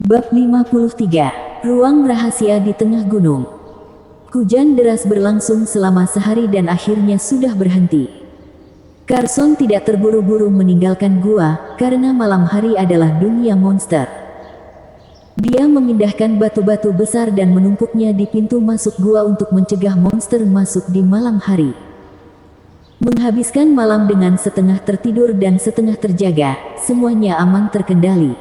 Bab 53. Ruang rahasia di tengah gunung. Hujan deras berlangsung selama sehari dan akhirnya sudah berhenti. Carson tidak terburu-buru meninggalkan gua, karena malam hari adalah dunia monster. Dia memindahkan batu-batu besar dan menumpuknya di pintu masuk gua untuk mencegah monster masuk di malam hari. Menghabiskan malam dengan setengah tertidur dan setengah terjaga, semuanya aman terkendali.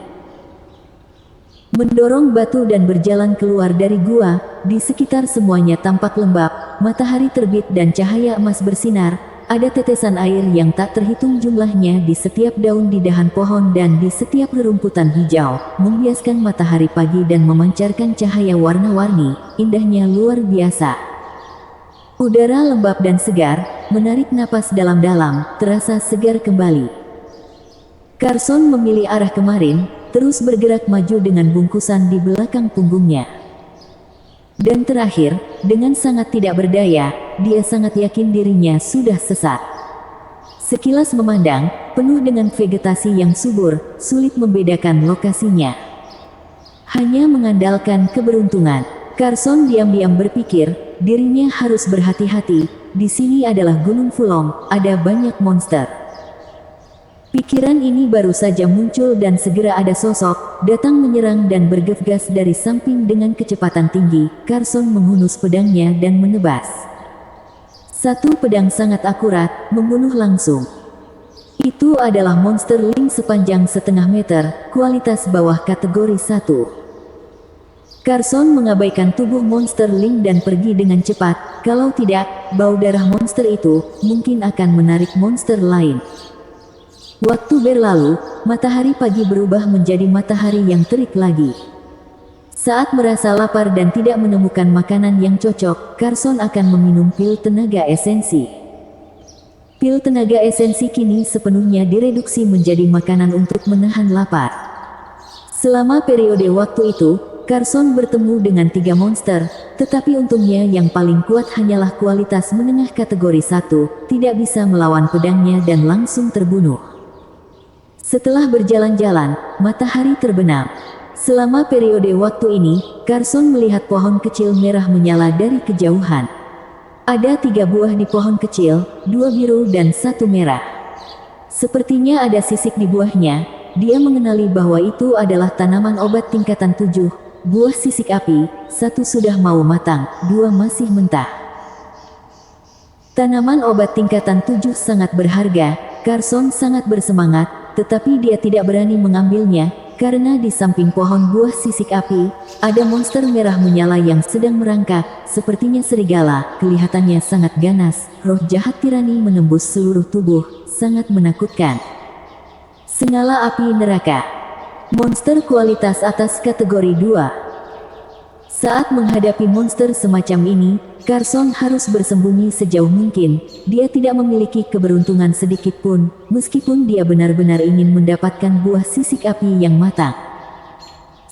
Mendorong batu dan berjalan keluar dari gua, di sekitar semuanya tampak lembab, matahari terbit dan cahaya emas bersinar, ada tetesan air yang tak terhitung jumlahnya di setiap daun di dahan pohon dan di setiap rerumputan hijau, membiaskan matahari pagi dan memancarkan cahaya warna-warni, indahnya luar biasa. Udara lembab dan segar, menarik napas dalam-dalam, terasa segar kembali. Carson memilih arah kemarin, terus bergerak maju dengan bungkusan di belakang punggungnya. Dan terakhir, dengan sangat tidak berdaya, dia sangat yakin dirinya sudah sesat. Sekilas memandang, penuh dengan vegetasi yang subur, sulit membedakan lokasinya. Hanya mengandalkan keberuntungan, Carson diam-diam berpikir, dirinya harus berhati-hati, di sini adalah Gunung Fulong, ada banyak monster. Pikiran ini baru saja muncul dan segera ada sosok, datang menyerang dan bergegas dari samping dengan kecepatan tinggi. Carson menghunus pedangnya dan menebas. Satu pedang sangat akurat, membunuh langsung. Itu adalah monster ling sepanjang setengah meter, kualitas bawah kategori 1. Carson mengabaikan tubuh monster ling dan pergi dengan cepat, kalau tidak, bau darah monster itu mungkin akan menarik monster lain. Waktu berlalu, matahari pagi berubah menjadi matahari yang terik lagi. Saat merasa lapar dan tidak menemukan makanan yang cocok, Carson akan meminum pil tenaga esensi. Pil tenaga esensi kini sepenuhnya direduksi menjadi makanan untuk menahan lapar. Selama periode waktu itu, Carson bertemu dengan 3 monster, tetapi untungnya yang paling kuat hanyalah kualitas menengah kategori 1, tidak bisa melawan pedangnya dan langsung terbunuh. Setelah berjalan-jalan, matahari terbenam. Selama periode waktu ini, Carson melihat pohon kecil merah menyala dari kejauhan. Ada 3 buah di pohon kecil, 2 biru dan 1 merah. Sepertinya ada sisik di buahnya, dia mengenali bahwa itu adalah tanaman obat tingkatan 7, buah sisik api, 1 sudah mau matang, 2 masih mentah. Tanaman obat tingkatan 7 sangat berharga, Carson sangat bersemangat, tetapi dia tidak berani mengambilnya, karena di samping pohon buah sisik api, ada monster merah menyala yang sedang merangkak, sepertinya serigala, kelihatannya sangat ganas, roh jahat tirani menembus seluruh tubuh, sangat menakutkan. Sengala api neraka. Monster kualitas atas kategori 2. Saat menghadapi monster semacam ini, Carson harus bersembunyi sejauh mungkin. Dia tidak memiliki keberuntungan sedikit pun, meskipun dia benar-benar ingin mendapatkan buah sisik api yang matang.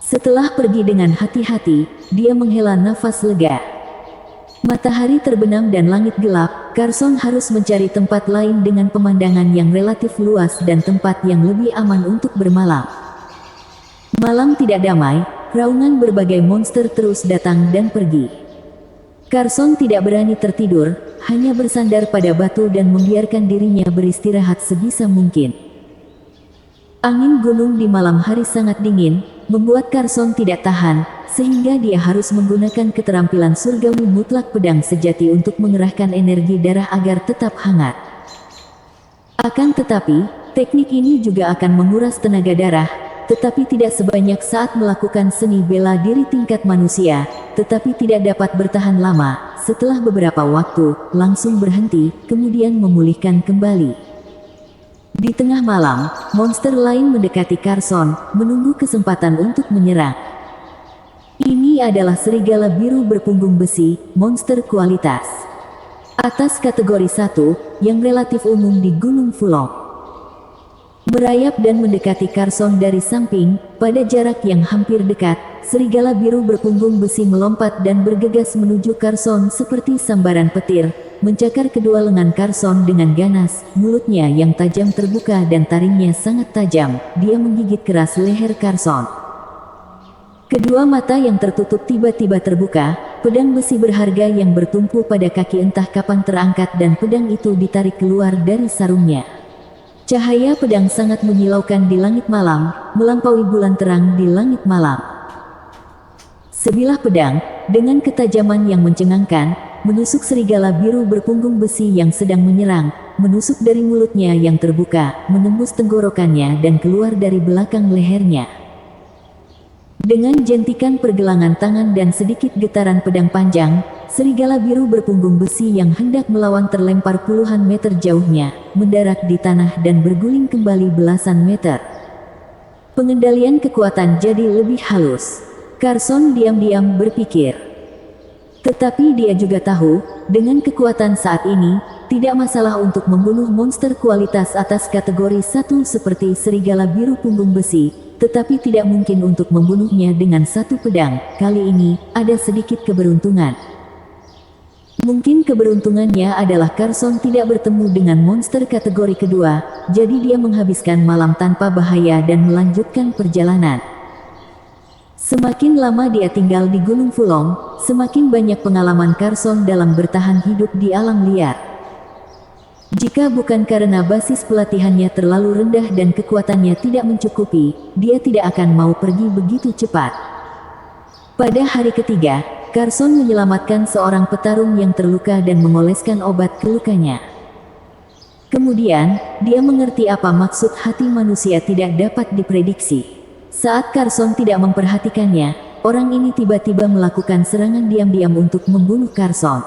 Setelah pergi dengan hati-hati, dia menghela nafas lega. Matahari terbenam dan langit gelap, Carson harus mencari tempat lain dengan pemandangan yang relatif luas dan tempat yang lebih aman untuk bermalam. Malam tidak damai, raungan berbagai monster terus datang dan pergi. Carson tidak berani tertidur, hanya bersandar pada batu dan membiarkan dirinya beristirahat sebisa mungkin. Angin gunung di malam hari sangat dingin, membuat Carson tidak tahan, sehingga dia harus menggunakan keterampilan surgawi mutlak pedang sejati untuk mengerahkan energi darah agar tetap hangat. Akan tetapi, teknik ini juga akan menguras tenaga darah, tetapi tidak sebanyak saat melakukan seni bela diri tingkat manusia, tetapi tidak dapat bertahan lama, setelah beberapa waktu, langsung berhenti, kemudian memulihkan kembali. Di tengah malam, monster lain mendekati Carson, menunggu kesempatan untuk menyerang. Ini adalah serigala biru berpunggung besi, monster kualitas atas kategori 1, yang relatif umum di Gunung Fulong. Merayap dan mendekati Carson dari samping, pada jarak yang hampir dekat, serigala biru berpunggung besi melompat dan bergegas menuju Carson seperti sambaran petir, mencakar kedua lengan Carson dengan ganas, mulutnya yang tajam terbuka dan taringnya sangat tajam, dia menggigit keras leher Carson. Kedua mata yang tertutup tiba-tiba terbuka, pedang besi berharga yang bertumpu pada kaki entah kapan terangkat dan pedang itu ditarik keluar dari sarungnya. Cahaya pedang sangat menyilaukan di langit malam, melampaui bulan terang di langit malam. Sebilah pedang, dengan ketajaman yang mencengangkan, menusuk serigala biru berpunggung besi yang sedang menyerang, menusuk dari mulutnya yang terbuka, menembus tenggorokannya dan keluar dari belakang lehernya. Dengan jentikan pergelangan tangan dan sedikit getaran pedang panjang, serigala biru berpunggung besi yang hendak melawan terlempar puluhan meter jauhnya, mendarat di tanah dan berguling kembali belasan meter. Pengendalian kekuatan jadi lebih halus. Carson diam-diam berpikir. Tetapi dia juga tahu, dengan kekuatan saat ini, tidak masalah untuk membunuh monster kualitas atas kategori 1 seperti serigala biru punggung besi. Tetapi tidak mungkin untuk membunuhnya dengan satu pedang. Kali ini, ada sedikit keberuntungan. Mungkin keberuntungannya adalah Carson tidak bertemu dengan monster kategori kedua, jadi dia menghabiskan malam tanpa bahaya dan melanjutkan perjalanan. Semakin lama dia tinggal di Gunung Fulong, semakin banyak pengalaman Carson dalam bertahan hidup di alam liar. Jika bukan karena basis pelatihannya terlalu rendah dan kekuatannya tidak mencukupi, dia tidak akan mau pergi begitu cepat. Pada hari ketiga, Carson menyelamatkan seorang petarung yang terluka dan mengoleskan obat ke lukanya. Kemudian, dia mengerti apa maksud hati manusia tidak dapat diprediksi. Saat Carson tidak memperhatikannya, orang ini tiba-tiba melakukan serangan diam-diam untuk membunuh Carson.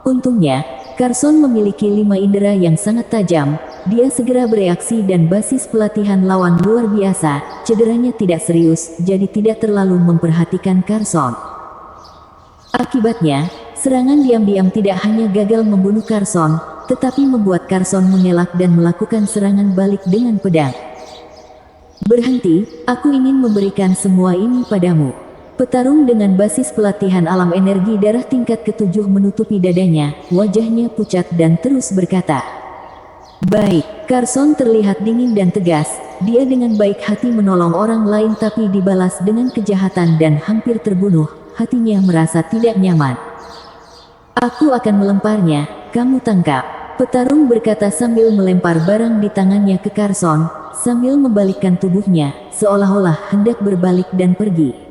Untungnya, Carson memiliki 5 indera yang sangat tajam. Dia segera bereaksi dan basis pelatihan lawan luar biasa. Cederanya tidak serius, jadi tidak terlalu memperhatikan Carson. Akibatnya, serangan diam-diam tidak hanya gagal membunuh Carson, tetapi membuat Carson mengelak dan melakukan serangan balik dengan pedang. "Berhenti, aku ingin memberikan semua ini padamu." Petarung dengan basis pelatihan alam energi darah tingkat ke-7 menutupi dadanya, wajahnya pucat dan terus berkata, "Baik." Carson terlihat dingin dan tegas, dia dengan baik hati menolong orang lain tapi dibalas dengan kejahatan dan hampir terbunuh, hatinya merasa tidak nyaman. "Aku akan melemparnya, kamu tangkap." Petarung berkata sambil melempar barang di tangannya ke Carson, sambil membalikkan tubuhnya, seolah-olah hendak berbalik dan pergi.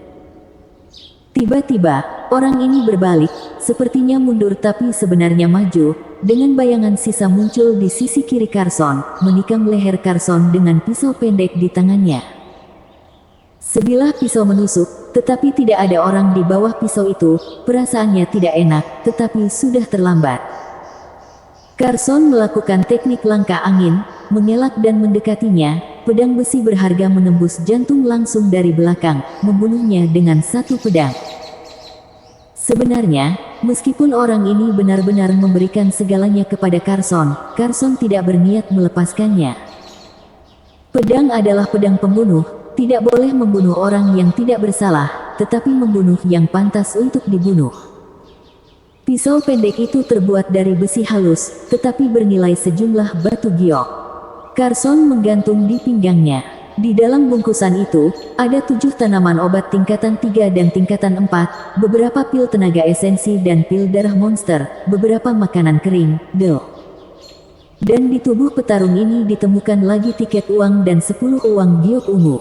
Tiba-tiba, orang ini berbalik, sepertinya mundur tapi sebenarnya maju, dengan bayangan sisa muncul di sisi kiri Carson, menikam leher Carson dengan pisau pendek di tangannya. Sebilah pisau menusuk, tetapi tidak ada orang di bawah pisau itu, perasaannya tidak enak, tetapi sudah terlambat. Carson melakukan teknik langkah angin, mengelak dan mendekatinya. Pedang besi berharga menembus jantung langsung dari belakang, membunuhnya dengan satu pedang. Sebenarnya, meskipun orang ini benar-benar memberikan segalanya kepada Carson, Carson tidak berniat melepaskannya. Pedang adalah pedang pembunuh, tidak boleh membunuh orang yang tidak bersalah, tetapi membunuh yang pantas untuk dibunuh. Pisau pendek itu terbuat dari besi halus, tetapi bernilai sejumlah batu giok. Carson menggantung di pinggangnya. Di dalam bungkusan itu, ada 7 tanaman obat tingkatan 3 dan tingkatan 4, beberapa pil tenaga esensi dan pil darah monster, beberapa makanan kering, dan di tubuh petarung ini ditemukan lagi tiket uang dan 10 uang giok ungu.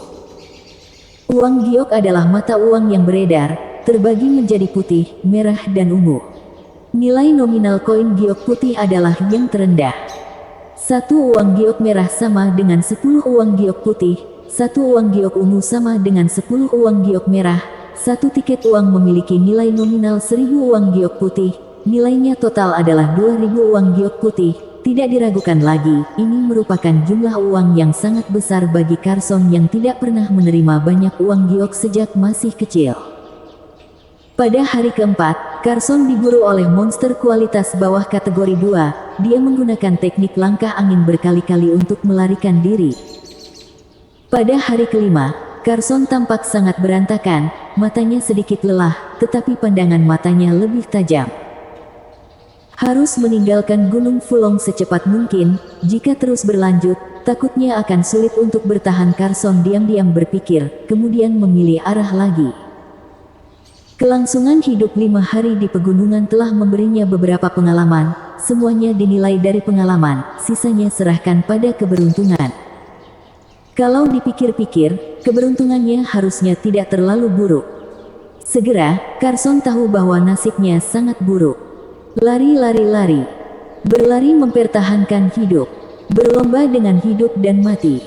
Uang giok adalah mata uang yang beredar, terbagi menjadi putih, merah dan ungu. Nilai nominal koin giok putih adalah yang terendah. 1 uang giok merah sama dengan 10 uang giok putih, 1 uang giok ungu sama dengan 10 uang giok merah, 1 tiket uang memiliki nilai nominal 1000 uang giok putih, nilainya total adalah 2000 uang giok putih. Tidak diragukan lagi, ini merupakan jumlah uang yang sangat besar bagi Carson yang tidak pernah menerima banyak uang giok sejak masih kecil. Pada hari keempat, Carson diburu oleh monster kualitas bawah kategori 2. Dia menggunakan teknik langkah angin berkali-kali untuk melarikan diri. Pada hari kelima, Carson tampak sangat berantakan, matanya sedikit lelah, tetapi pandangan matanya lebih tajam. Harus meninggalkan Gunung Fulong secepat mungkin, jika terus berlanjut, takutnya akan sulit untuk bertahan. Carson diam-diam berpikir, kemudian memilih arah lagi. Kelangsungan hidup 5 hari di pegunungan telah memberinya beberapa pengalaman, semuanya dinilai dari pengalaman, sisanya serahkan pada keberuntungan. Kalau dipikir-pikir, keberuntungannya harusnya tidak terlalu buruk. Segera, Carson tahu bahwa nasibnya sangat buruk. Lari. Berlari mempertahankan hidup. Berlomba dengan hidup dan mati.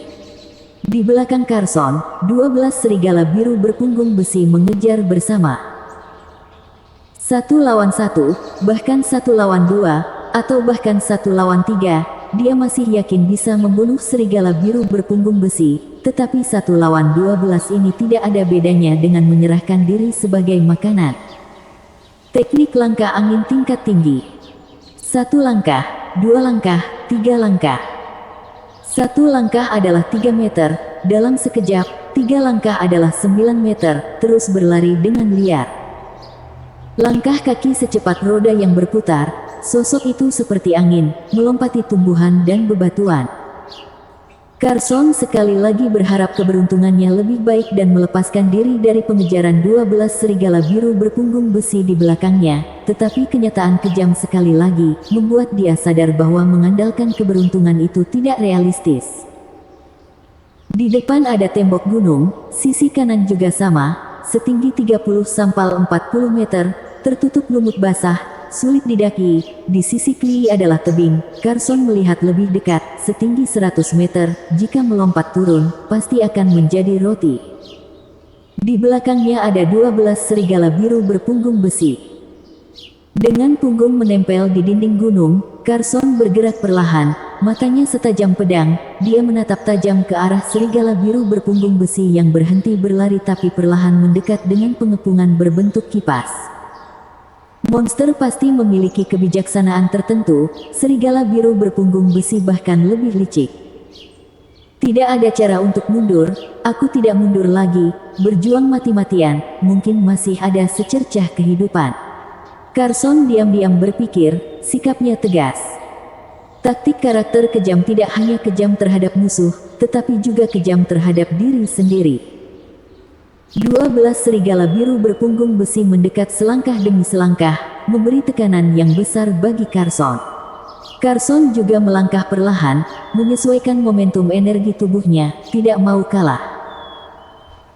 Di belakang Carson, 12 serigala biru berpunggung besi mengejar bersama. 1 lawan 1, bahkan 1 lawan 2, atau bahkan 1 lawan 3, dia masih yakin bisa membunuh serigala biru berpunggung besi, tetapi 1 lawan 12 ini tidak ada bedanya dengan menyerahkan diri sebagai makanan. Teknik langkah angin tingkat tinggi. 1 langkah, 2 langkah, 3 langkah. 1 langkah adalah 3 meter, dalam sekejap, 3 langkah adalah 9 meter, terus berlari dengan liar. Langkah kaki secepat roda yang berputar, sosok itu seperti angin, melompati tumbuhan dan bebatuan. Carson sekali lagi berharap keberuntungannya lebih baik dan melepaskan diri dari pengejaran 12 serigala biru berpunggung besi di belakangnya, tetapi kenyataan kejam sekali lagi, membuat dia sadar bahwa mengandalkan keberuntungan itu tidak realistis. Di depan ada tembok gunung, sisi kanan juga sama, setinggi 30-40 meter, tertutup lumut basah, sulit didaki. Di sisi kiri adalah tebing. Carson melihat lebih dekat, setinggi 100 meter, jika melompat turun, pasti akan menjadi roti. Di belakangnya ada 12 serigala biru berpunggung besi. Dengan punggung menempel di dinding gunung, Carson bergerak perlahan, matanya setajam pedang, dia menatap tajam ke arah serigala biru berpunggung besi yang berhenti berlari tapi perlahan mendekat dengan pengepungan berbentuk kipas. Monster pasti memiliki kebijaksanaan tertentu, serigala biru berpunggung besi bahkan lebih licik. Tidak ada cara untuk mundur, aku tidak mundur lagi, berjuang mati-matian, mungkin masih ada secercah kehidupan. Carson diam-diam berpikir, sikapnya tegas. Taktik karakter kejam tidak hanya kejam terhadap musuh, tetapi juga kejam terhadap diri sendiri. 12 serigala biru berpunggung besi mendekat selangkah demi selangkah, memberi tekanan yang besar bagi Carson. Carson juga melangkah perlahan, menyesuaikan momentum energi tubuhnya, tidak mau kalah.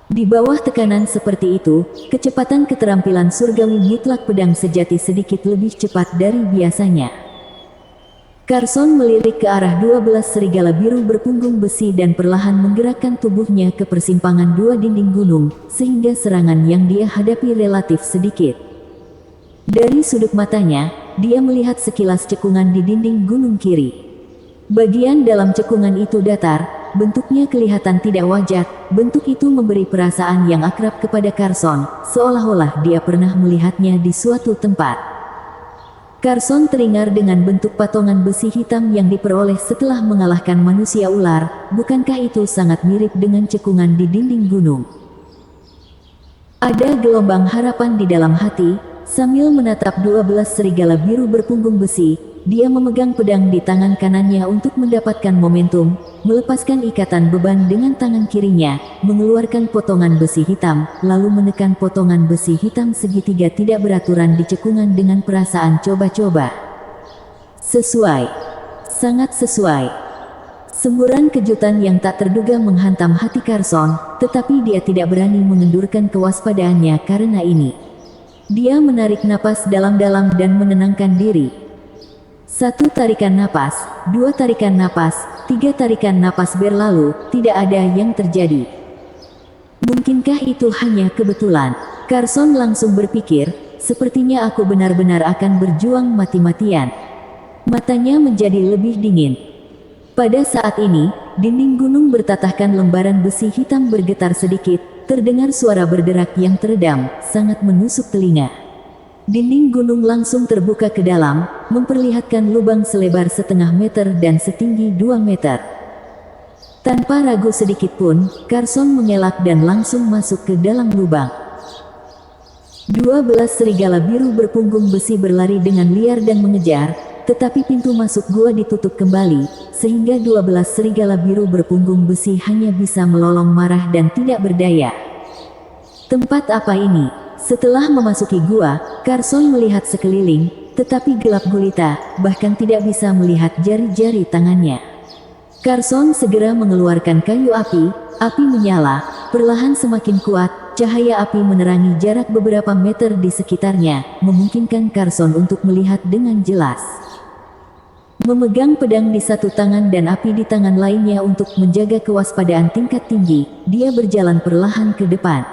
Di bawah tekanan seperti itu, kecepatan keterampilan surgawi mutlak pedang sejati sedikit lebih cepat dari biasanya. Carson melirik ke arah 12 serigala biru berpunggung besi dan perlahan menggerakkan tubuhnya ke persimpangan 2 dinding gunung, sehingga serangan yang dia hadapi relatif sedikit. Dari sudut matanya, dia melihat sekilas cekungan di dinding gunung kiri. Bagian dalam cekungan itu datar, bentuknya kelihatan tidak wajar. Bentuk itu memberi perasaan yang akrab kepada Carson, seolah-olah dia pernah melihatnya di suatu tempat. Carson teringat dengan bentuk patongan besi hitam yang diperoleh setelah mengalahkan manusia ular, bukankah itu sangat mirip dengan cekungan di dinding gunung? Ada gelombang harapan di dalam hati, sambil menatap 12 serigala biru berpunggung besi, dia memegang pedang di tangan kanannya untuk mendapatkan momentum, melepaskan ikatan beban dengan tangan kirinya, mengeluarkan potongan besi hitam, lalu menekan potongan besi hitam segitiga tidak beraturan di cekungan dengan perasaan coba-coba. Sesuai. Sangat sesuai. Semburan kejutan yang tak terduga menghantam hati Carson, tetapi dia tidak berani mengendurkan kewaspadaannya karena ini. Dia menarik napas dalam-dalam dan menenangkan diri. 1 tarikan napas, 2 tarikan napas, 3 tarikan napas berlalu, tidak ada yang terjadi. Mungkinkah itu hanya kebetulan? Carson langsung berpikir, sepertinya aku benar-benar akan berjuang mati-matian. Matanya menjadi lebih dingin. Pada saat ini, dinding gunung bertatahkan lembaran besi hitam bergetar sedikit, terdengar suara berderak yang teredam, sangat menusuk telinga. Dinding gunung langsung terbuka ke dalam, memperlihatkan lubang selebar setengah meter dan setinggi 2 meter. Tanpa ragu sedikit pun, Carson mengelak dan langsung masuk ke dalam lubang. 12 serigala biru berpunggung besi berlari dengan liar dan mengejar, tetapi pintu masuk gua ditutup kembali, sehingga 12 serigala biru berpunggung besi hanya bisa melolong marah dan tidak berdaya. Tempat apa ini? Setelah memasuki gua, Carson melihat sekeliling, tetapi gelap gulita, bahkan tidak bisa melihat jari-jari tangannya. Carson segera mengeluarkan kayu api, api menyala, perlahan semakin kuat, cahaya api menerangi jarak beberapa meter di sekitarnya, memungkinkan Carson untuk melihat dengan jelas. Memegang pedang di satu tangan dan api di tangan lainnya untuk menjaga kewaspadaan tingkat tinggi, dia berjalan perlahan ke depan.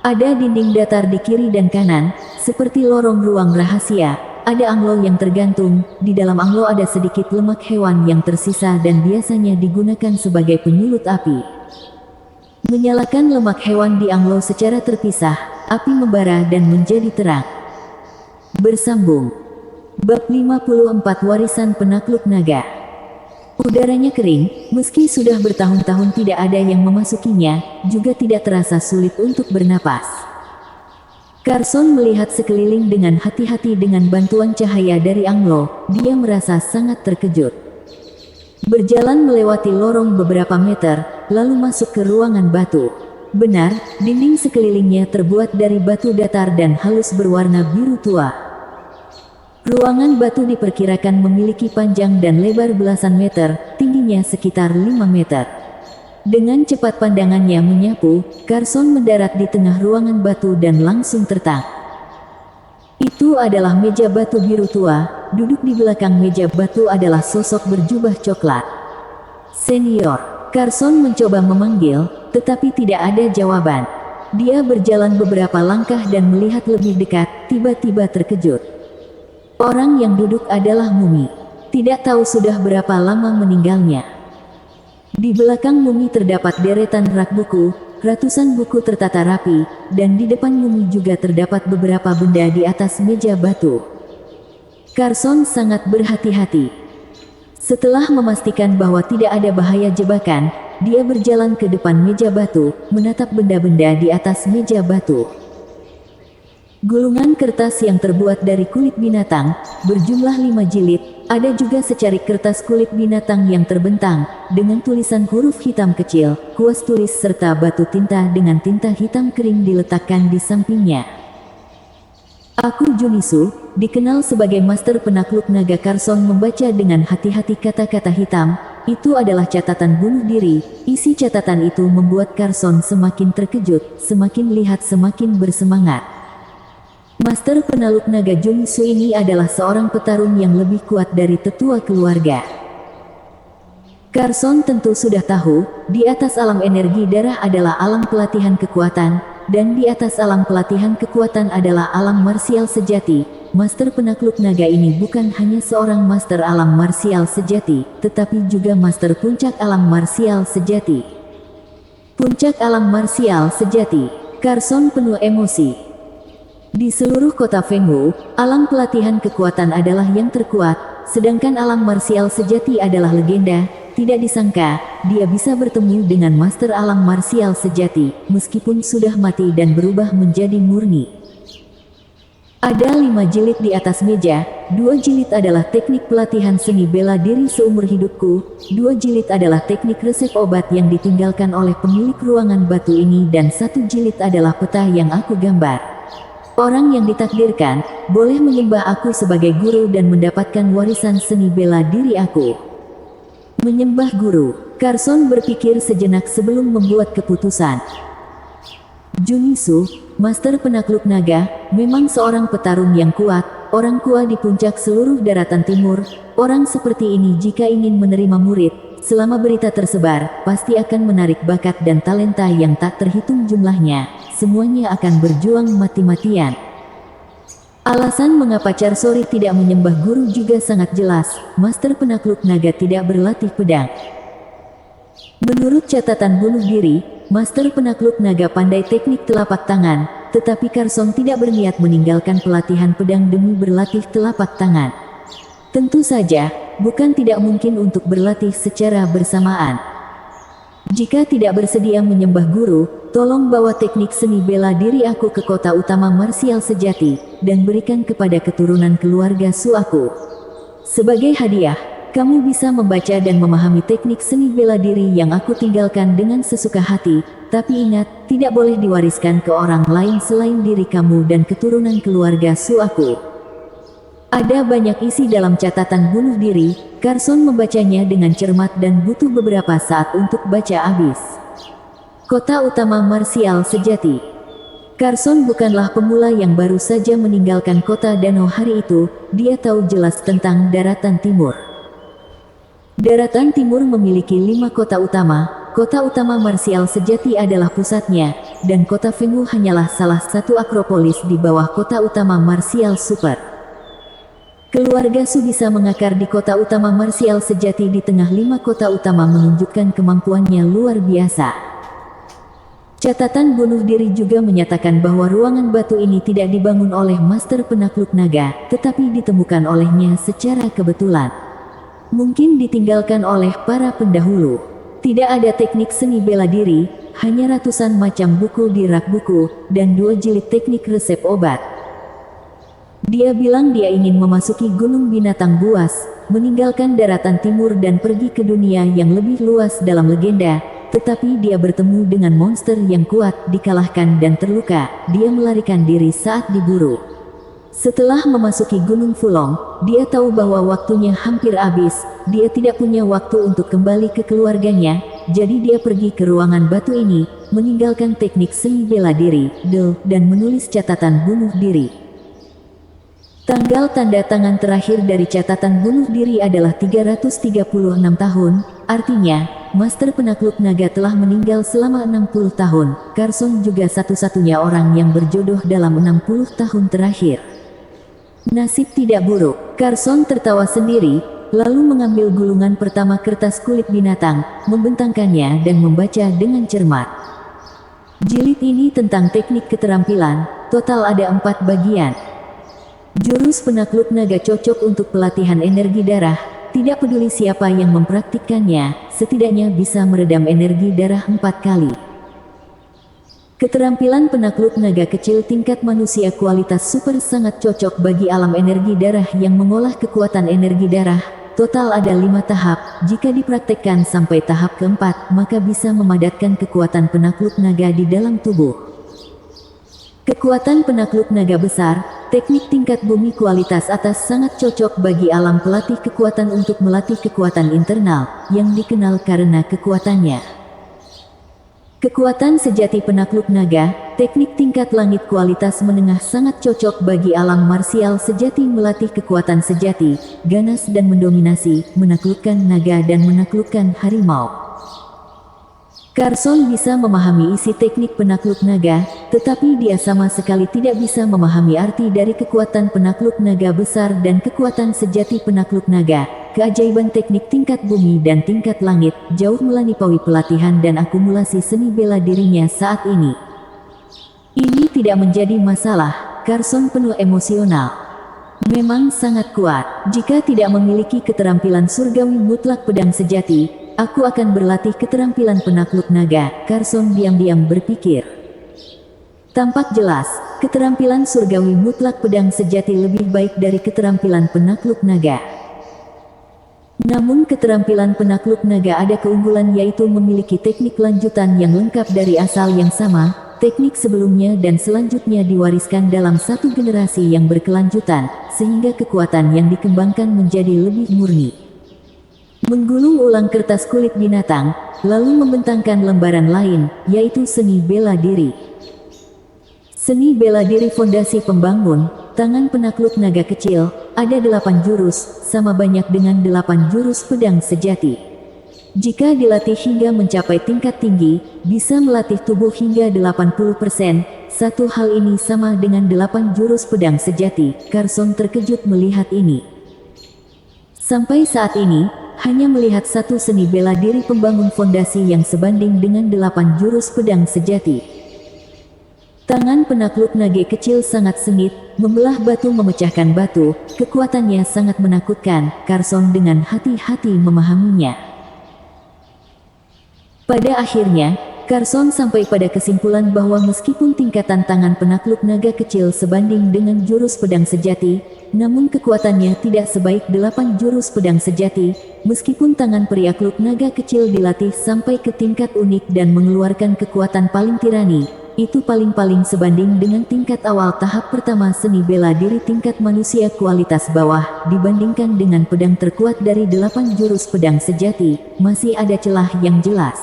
Ada dinding datar di kiri dan kanan, seperti lorong ruang rahasia. Ada anglo yang tergantung, di dalam anglo ada sedikit lemak hewan yang tersisa dan biasanya digunakan sebagai penyulut api. Menyalakan lemak hewan di anglo secara terpisah, api membara dan menjadi terang. Bersambung. Bab 54 Warisan Penakluk Naga. Udaranya kering, meski sudah bertahun-tahun tidak ada yang memasukinya, juga tidak terasa sulit untuk bernapas. Carson melihat sekeliling dengan hati-hati dengan bantuan cahaya dari anglo, dia merasa sangat terkejut. Berjalan melewati lorong beberapa meter, lalu masuk ke ruangan batu. Benar, dinding sekelilingnya terbuat dari batu datar dan halus berwarna biru tua. Ruangan batu diperkirakan memiliki panjang dan lebar belasan meter, tingginya sekitar 5 meter. Dengan cepat pandangannya menyapu, Carson mendarat di tengah ruangan batu dan langsung tertang. Itu adalah meja batu biru tua, duduk di belakang meja batu adalah sosok berjubah coklat. Senior, Carson mencoba memanggil, tetapi tidak ada jawaban. Dia berjalan beberapa langkah dan melihat lebih dekat, tiba-tiba terkejut. Orang yang duduk adalah mumi. Tidak tahu sudah berapa lama meninggalnya. Di belakang mumi terdapat deretan rak buku, ratusan buku tertata rapi, dan di depan mumi juga terdapat beberapa benda di atas meja batu. Carson sangat berhati-hati. Setelah memastikan bahwa tidak ada bahaya jebakan, dia berjalan ke depan meja batu, menatap benda-benda di atas meja batu. Gulungan kertas yang terbuat dari kulit binatang, berjumlah 5 jilid, ada juga secarik kertas kulit binatang yang terbentang, dengan tulisan huruf hitam kecil, kuas tulis serta batu tinta dengan tinta hitam kering diletakkan di sampingnya. Aku Junisu, dikenal sebagai Master Penakluk Naga. Carson membaca dengan hati-hati kata-kata hitam, itu adalah catatan bunuh diri. Isi catatan itu membuat Carson semakin terkejut, semakin lihat semakin bersemangat. Master Penakluk Naga Junisu ini adalah seorang petarung yang lebih kuat dari tetua keluarga. Carson tentu sudah tahu, di atas alam energi darah adalah alam pelatihan kekuatan, dan di atas alam pelatihan kekuatan adalah alam marsial sejati. Master Penakluk Naga ini bukan hanya seorang master alam marsial sejati, tetapi juga master puncak alam marsial sejati. Puncak alam marsial sejati. Carson penuh emosi. Di seluruh kota Fengwu, alam pelatihan kekuatan adalah yang terkuat, sedangkan alam marsial sejati adalah legenda. Tidak disangka, dia bisa bertemu dengan master alam marsial sejati, meskipun sudah mati dan berubah menjadi murni. Ada 5 jilid di atas meja, 2 jilid adalah teknik pelatihan seni bela diri seumur hidupku, 2 jilid adalah teknik resep obat yang ditinggalkan oleh pemilik ruangan batu ini dan 1 jilid adalah peta yang aku gambar. Orang yang ditakdirkan, boleh menyembah aku sebagai guru dan mendapatkan warisan seni bela diri aku. Menyembah guru, Carson berpikir sejenak sebelum membuat keputusan. Junisu, Master Penakluk Naga, memang seorang petarung yang kuat, orang kuat di puncak seluruh daratan timur. Orang seperti ini jika ingin menerima murid, selama berita tersebar, pasti akan menarik bakat dan talenta yang tak terhitung jumlahnya. Semuanya akan berjuang mati-matian. Alasan mengapa Carsori tidak menyembah guru juga sangat jelas. Master Penakluk Naga tidak berlatih pedang. Menurut catatan bunuh diri, Master Penakluk Naga pandai teknik telapak tangan, tetapi Carson tidak berniat meninggalkan pelatihan pedang demi berlatih telapak tangan. Tentu saja, bukan tidak mungkin untuk berlatih secara bersamaan. Jika tidak bersedia menyembah guru, tolong bawa teknik seni bela diri aku ke kota utama marsial sejati, dan berikan kepada keturunan keluarga Su aku. Sebagai hadiah, Kamu bisa membaca dan memahami teknik seni bela diri yang aku tinggalkan dengan sesuka hati, tapi ingat, tidak boleh diwariskan ke orang lain selain diri kamu dan keturunan keluarga Su aku. Ada banyak isi dalam catatan bunuh diri. Carson membacanya dengan cermat dan butuh beberapa saat untuk baca habis. Kota utama marsial sejati. Carson bukanlah pemula yang baru saja meninggalkan kota danau hari itu, dia tahu jelas tentang daratan timur. Daratan timur memiliki 5 kota utama. Kota utama marsial sejati adalah pusatnya, dan kota Fenghu hanyalah salah satu akropolis di bawah kota utama marsial super. Keluarga Su bisa mengakar di kota utama marsial sejati di tengah 5 kota utama menunjukkan kemampuannya luar biasa. Catatan bunuh diri juga menyatakan bahwa ruangan batu ini tidak dibangun oleh master penakluk naga, tetapi ditemukan olehnya secara kebetulan. Mungkin ditinggalkan oleh para pendahulu. Tidak ada teknik seni bela diri, hanya ratusan macam buku di rak buku, dan 2 jilid teknik resep obat. Dia bilang dia ingin memasuki gunung binatang buas, meninggalkan daratan timur dan pergi ke dunia yang lebih luas dalam legenda. Tetapi dia bertemu dengan monster yang kuat, dikalahkan dan terluka. Dia melarikan diri saat diburu. Setelah memasuki Gunung Fulong, dia tahu bahwa waktunya hampir habis. Dia tidak punya waktu untuk kembali ke keluarganya, jadi dia pergi ke ruangan batu ini, meninggalkan teknik seni bela diri, dan menulis catatan bunuh diri. Tanggal tanda tangan terakhir dari catatan bunuh diri adalah 336 tahun, artinya, Master penakluk naga telah meninggal selama 60 tahun. Carson juga satu-satunya orang yang berjodoh dalam 60 tahun terakhir. Nasib tidak buruk. Carson tertawa sendiri, lalu mengambil gulungan pertama kertas kulit binatang, membentangkannya dan membaca dengan cermat. Jilid ini tentang teknik keterampilan, total ada 4 bagian. Jurus penakluk naga cocok untuk pelatihan energi darah. Tidak peduli siapa yang mempraktikkannya, setidaknya bisa meredam energi darah 4 kali. Keterampilan penakluk naga kecil tingkat manusia kualitas super sangat cocok bagi alam energi darah yang mengolah kekuatan energi darah. Total ada 5 tahap, jika dipraktekkan sampai tahap keempat, maka bisa memadatkan kekuatan penakluk naga di dalam tubuh. Kekuatan penakluk naga besar, teknik tingkat bumi kualitas atas sangat cocok bagi alam pelatih kekuatan untuk melatih kekuatan internal, yang dikenal karena kekuatannya. Kekuatan sejati penakluk naga, teknik tingkat langit kualitas menengah sangat cocok bagi alam marsial sejati melatih kekuatan sejati, ganas dan mendominasi, menaklukkan naga dan menaklukkan harimau. Carson bisa memahami isi teknik penakluk naga, tetapi dia sama sekali tidak bisa memahami arti dari kekuatan penakluk naga besar dan kekuatan sejati penakluk naga. Keajaiban teknik tingkat bumi dan tingkat langit jauh melampaui pelatihan dan akumulasi seni bela dirinya saat ini. Ini tidak menjadi masalah. Carson penuh emosional. Memang sangat kuat. Jika tidak memiliki keterampilan surgawi mutlak pedang sejati, aku akan berlatih keterampilan penakluk naga, Carson diam-diam berpikir. Tampak jelas, keterampilan surgawi mutlak pedang sejati lebih baik dari keterampilan penakluk naga. Namun keterampilan penakluk naga ada keunggulan yaitu memiliki teknik lanjutan yang lengkap dari asal yang sama, teknik sebelumnya dan selanjutnya diwariskan dalam satu generasi yang berkelanjutan, sehingga kekuatan yang dikembangkan menjadi lebih murni. Menggulung ulang kertas kulit binatang, lalu membentangkan lembaran lain, yaitu seni bela diri. Seni bela diri fondasi pembangun, tangan penakluk naga kecil, ada 8 jurus, sama banyak dengan 8 jurus pedang sejati. Jika dilatih hingga mencapai tingkat tinggi, bisa melatih tubuh hingga 80%, satu hal ini sama dengan 8 jurus pedang sejati. Carson terkejut melihat ini. Sampai saat ini, hanya melihat satu seni bela diri pembangun fondasi yang sebanding dengan 8 jurus pedang sejati. Tangan penakluk naga kecil sangat sengit, membelah batu memecahkan batu, kekuatannya sangat menakutkan. Carson dengan hati-hati memahaminya. Pada akhirnya, Carson sampai pada kesimpulan bahwa meskipun tingkatan tangan penakluk naga kecil sebanding dengan jurus pedang sejati, namun kekuatannya tidak sebaik 8 jurus pedang sejati. Meskipun tangan periakluk naga kecil dilatih sampai ke tingkat unik dan mengeluarkan kekuatan paling tirani, itu paling-paling sebanding dengan tingkat awal tahap pertama seni bela diri tingkat manusia kualitas bawah. Dibandingkan dengan pedang terkuat dari 8 jurus pedang sejati, masih ada celah yang jelas.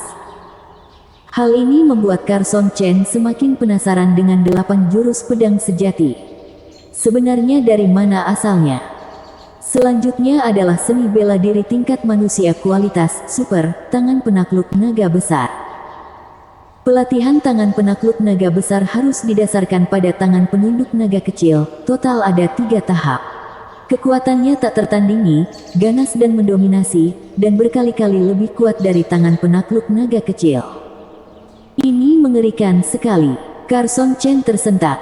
Hal ini membuat Carson Chen semakin penasaran dengan 8 jurus pedang sejati. Sebenarnya dari mana asalnya? Selanjutnya adalah seni bela diri tingkat manusia kualitas super, tangan penakluk naga besar. Pelatihan tangan penakluk naga besar harus didasarkan pada tangan penunduk naga kecil. Total ada 3 tahap. Kekuatannya tak tertandingi, ganas dan mendominasi, dan berkali-kali lebih kuat dari tangan penakluk naga kecil. Ini mengerikan sekali. Carson Chen tersentak.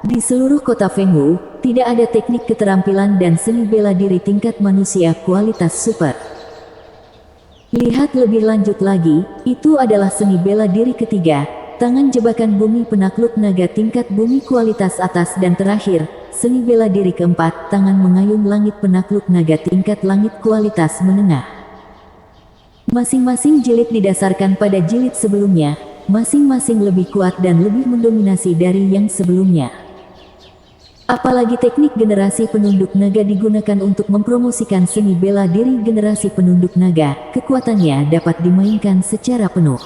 Di seluruh kota Fenghu, tidak ada teknik keterampilan dan seni bela diri tingkat manusia kualitas super. Lihat lebih lanjut lagi, itu adalah seni bela diri ketiga, tangan jebakan bumi penakluk naga tingkat bumi kualitas atas, dan terakhir, seni bela diri keempat, tangan mengayun langit penakluk naga tingkat langit kualitas menengah. Masing-masing jilid didasarkan pada jilid sebelumnya, masing-masing lebih kuat dan lebih mendominasi dari yang sebelumnya. Apalagi teknik generasi penunduk naga digunakan untuk mempromosikan seni bela diri generasi penunduk naga, kekuatannya dapat dimainkan secara penuh.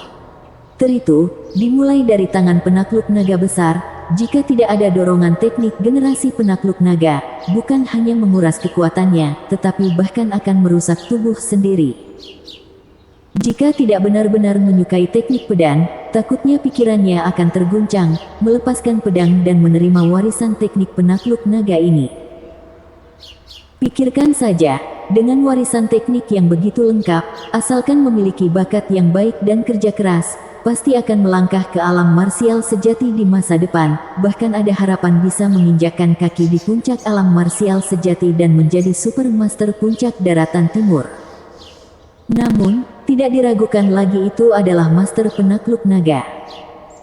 Teritu, dimulai dari tangan penakluk naga besar, jika tidak ada dorongan teknik generasi penakluk naga, bukan hanya menguras kekuatannya, tetapi bahkan akan merusak tubuh sendiri. Jika tidak benar-benar menyukai teknik pedang, takutnya pikirannya akan terguncang, melepaskan pedang dan menerima warisan teknik penakluk naga ini. Pikirkan saja, dengan warisan teknik yang begitu lengkap, asalkan memiliki bakat yang baik dan kerja keras, pasti akan melangkah ke alam marsial sejati di masa depan, bahkan ada harapan bisa menginjakkan kaki di puncak alam marsial sejati dan menjadi super master puncak daratan timur. Namun, tidak diragukan lagi itu adalah master penakluk naga.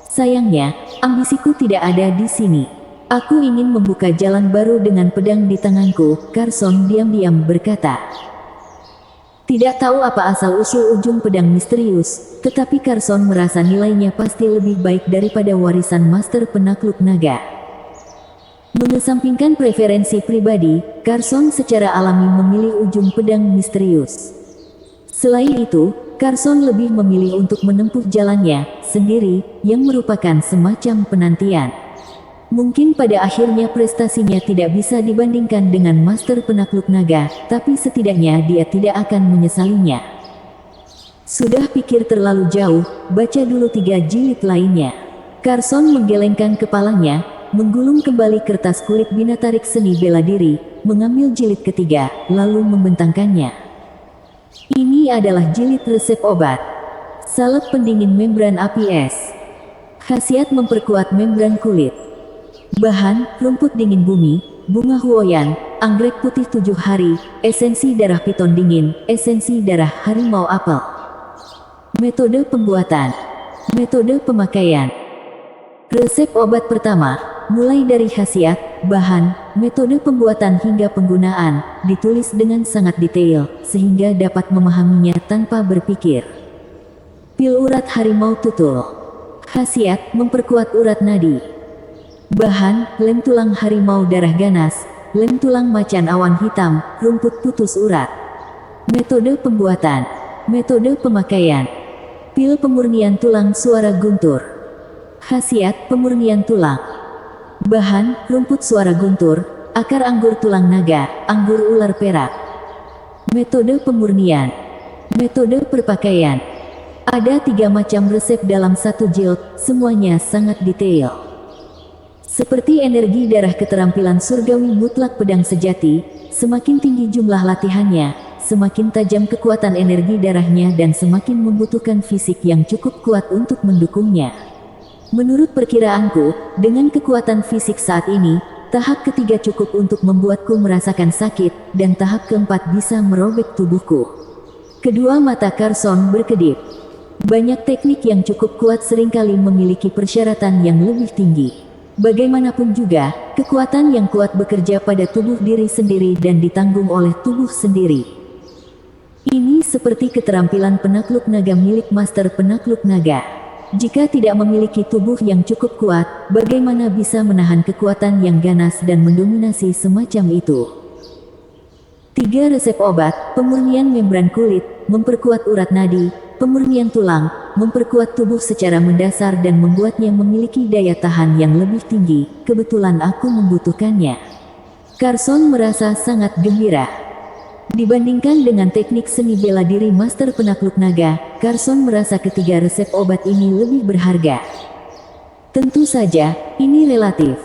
Sayangnya, ambisiku tidak ada di sini. Aku ingin membuka jalan baru dengan pedang di tanganku, Carson diam-diam berkata. Tidak tahu apa asal-usul ujung pedang misterius, tetapi Carson merasa nilainya pasti lebih baik daripada warisan master penakluk naga. Mengesampingkan preferensi pribadi, Carson secara alami memilih ujung pedang misterius. Selain itu, Carson lebih memilih untuk menempuh jalannya sendiri, yang merupakan semacam penantian. Mungkin pada akhirnya prestasinya tidak bisa dibandingkan dengan master penakluk naga, tapi setidaknya dia tidak akan menyesalinya. Sudah pikir terlalu jauh, baca dulu 3 jilid lainnya. Carson menggelengkan kepalanya, menggulung kembali kertas kulit binatarik seni bela diri, mengambil jilid ketiga, lalu membentangkannya. Ini adalah jilid resep obat. Salep pendingin membran api es. Khasiat memperkuat membran kulit. Bahan, rumput dingin bumi, bunga huoyan, anggrek putih 7 hari, esensi darah piton dingin, esensi darah harimau apel. Metode pembuatan. Metode pemakaian. Resep obat pertama, mulai dari khasiat, bahan, metode pembuatan hingga penggunaan, ditulis dengan sangat detail, sehingga dapat memahaminya tanpa berpikir. Pil urat harimau tutul. Khasiat, memperkuat urat nadi. Bahan, lem tulang harimau darah ganas, lem tulang macan awan hitam, rumput putus urat. Metode pembuatan. Metode pemakaian. Pil pemurnian tulang suara guntur. Khasiat, pemurnian tulang. Bahan, rumput suara guntur, akar anggur tulang naga, anggur ular perak. Metode pemurnian. Metode perpakaian. Ada 3 macam resep dalam satu jilid, semuanya sangat detail. Seperti energi darah keterampilan surgawi mutlak pedang sejati, semakin tinggi jumlah latihannya, semakin tajam kekuatan energi darahnya dan semakin membutuhkan fisik yang cukup kuat untuk mendukungnya. Menurut perkiraanku, dengan kekuatan fisik saat ini, tahap ketiga cukup untuk membuatku merasakan sakit, dan tahap keempat bisa merobek tubuhku. Kedua mata Carson berkedip. Banyak teknik yang cukup kuat seringkali memiliki persyaratan yang lebih tinggi. Bagaimanapun juga, kekuatan yang kuat bekerja pada tubuh diri sendiri dan ditanggung oleh tubuh sendiri. Ini seperti keterampilan penakluk naga milik master penakluk naga. Jika tidak memiliki tubuh yang cukup kuat, bagaimana bisa menahan kekuatan yang ganas dan mendominasi semacam itu? 3 resep obat, pemurnian membran kulit, memperkuat urat nadi, pemurnian tulang, memperkuat tubuh secara mendasar dan membuatnya memiliki daya tahan yang lebih tinggi. Kebetulan aku membutuhkannya. Carson merasa sangat gembira. Dibandingkan dengan teknik seni bela diri master penakluk naga, Carson merasa ketiga resep obat ini lebih berharga. Tentu saja, ini relatif.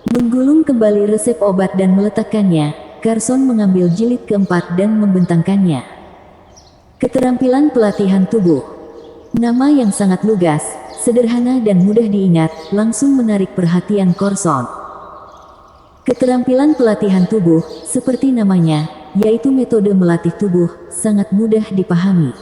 Menggulung kembali resep obat dan meletakkannya, Carson mengambil jilid keempat dan membentangkannya. Keterampilan pelatihan tubuh. Nama yang sangat lugas, sederhana dan mudah diingat, langsung menarik perhatian Carson. Keterampilan pelatihan tubuh, seperti namanya, yaitu metode melatih tubuh, sangat mudah dipahami.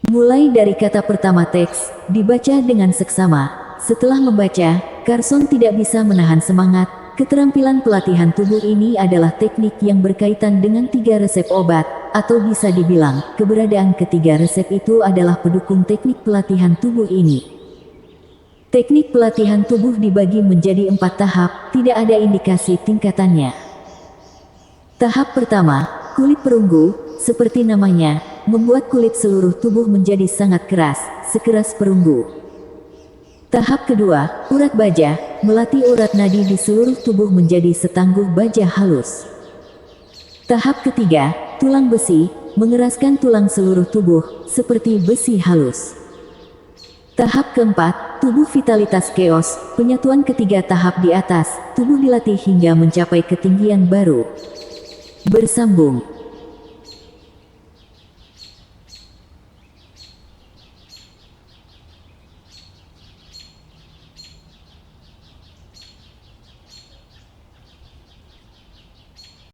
Mulai dari kata pertama teks, dibaca dengan seksama. Setelah membaca, Carson tidak bisa menahan semangat. Keterampilan pelatihan tubuh ini adalah teknik yang berkaitan dengan 3 resep obat, atau bisa dibilang, keberadaan ketiga resep itu adalah pendukung teknik pelatihan tubuh ini. Teknik pelatihan tubuh dibagi menjadi 4 tahap, tidak ada indikasi tingkatannya. Tahap pertama, kulit perunggu, seperti namanya, membuat kulit seluruh tubuh menjadi sangat keras, sekeras perunggu. Tahap kedua, urat baja, melatih urat nadi di seluruh tubuh menjadi setangguh baja halus. Tahap ketiga, tulang besi, mengeraskan tulang seluruh tubuh, seperti besi halus. Tahap keempat, tubuh vitalitas chaos, penyatuan ketiga tahap di atas, tubuh dilatih hingga mencapai ketinggian baru. Bersambung.